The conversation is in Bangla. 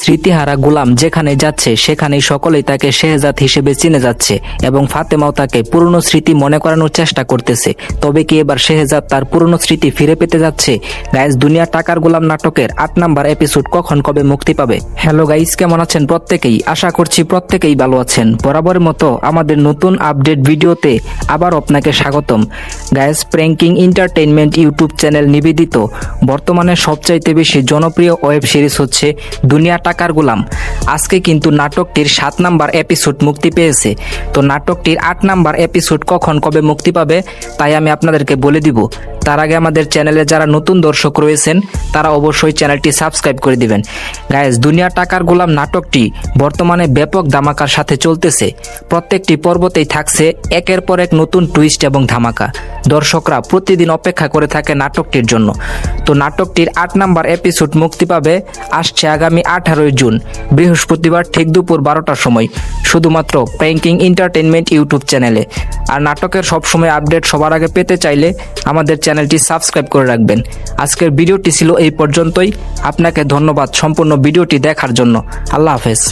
স্মৃতিহারা গোলাম যেখানে যাচ্ছে সেখানেই সকলেই তাকে শেহজাদ হিসেবে চিনে যাচ্ছে এবং ফাতেমাও তাকে পুরনো স্মৃতি মনে করানোর চেষ্টা করতেছে। তবে কি এবার শেহজাদ তার পুরনো স্মৃতি ফিরে পেতে যাচ্ছে? গাইস, দুনিয়া টাকার গোলাম নাটকের ৮ নাম্বার এপিসোড কখন কবে মুক্তি পাবে? হ্যালো গাইস, কেমন আছেন প্রত্যেকেই? আশা করছি প্রত্যেকেই ভালো আছেন। বরাবরের মতো আমাদের নতুন আপডেট ভিডিওতে আবার আপনাকে স্বাগতম। Guys, pranking entertainment YouTube channel নিবেদিত বর্তমানে সবচাইতে বেশি জনপ্রিয় ওয়েব সিরিজ হচ্ছে দুনিয়া টাকার গোলাম। আজকে কিন্তু নাটকটির ৭ নাম্বার এপিসোড মুক্তি পেয়েছে। তো নাটকটির ৮ নাম্বার এপিসোড কখন কবে মুক্তি পাবে তাই আমি আপনাদেরকে বলে দিব। তার আগে আমাদের চ্যানেলে যারা নতুন দর্শক রয়েছেন তারা অবশ্যই চ্যানেলটি সাবস্ক্রাইব করে দিবেন। গাইস, দুনিয়া টাকার গোলাম নাটকটি বর্তমানে ব্যাপক ধামাকার সাথে চলতেছে। প্রত্যেকটি পর্বতেই থাকছে একের পর এক নতুন টুইস্ট এবং ধামাকা। দর্শকরা প্রতিদিন অপেক্ষা করে থাকে নাটকটির জন্য। তো নাটকটির ৮ নাম্বার এপিসোড মুক্তি পাবে আসছে আগামী 18 জুন বৃহস্পতিবার ঠিক দুপুর 12টার সময়, শুধুমাত্র প্র্যাঙ্কিং এন্টারটেইনমেন্ট ইউটিউব চ্যানেলে। আর নাটকের সবসময় আপডেট সবার আগে পেতে চাইলে আমাদের চ্যানেলটি সাবস্ক্রাইব করে রাখবেন। আজকের ভিডিওটি ছিল এই পর্যন্তই। আপনাকে ধন্যবাদ সম্পূর্ণ ভিডিওটি দেখার জন্য। আল্লাহ হাফেজ।